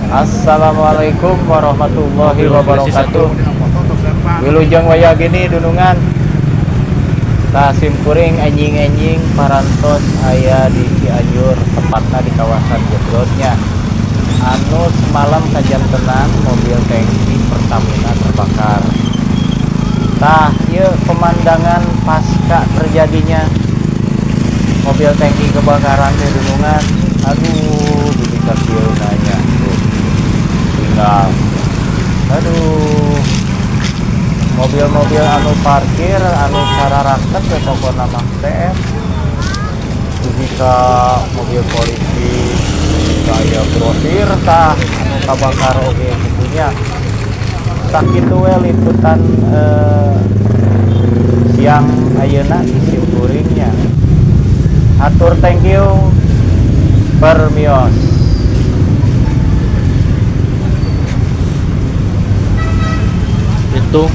Assalamualaikum warahmatullahi wabarakatuh. Wilujeng waya gini dunungan. Simkuring anjing-anjing parantos aya di Cianjur, tepatnya di kawasan Jedrotnya. Anu semalam kajian tenang mobil tangki Pertamina terbakar. Ieu pemandangan pasca terjadinya mobil tangki kebakaran di dunungan. Aduh, bisa kieu nanya tuh. Tinggal. Aduh. Mobil-mobil anu parkir anu cara raket ya pokokna mah TM. Jika mobil polisi kayak grosir tah anu kabakar oge kitu sakitu we liputan siang ayeuna di simkuringnya. Atur thank you permios. Itu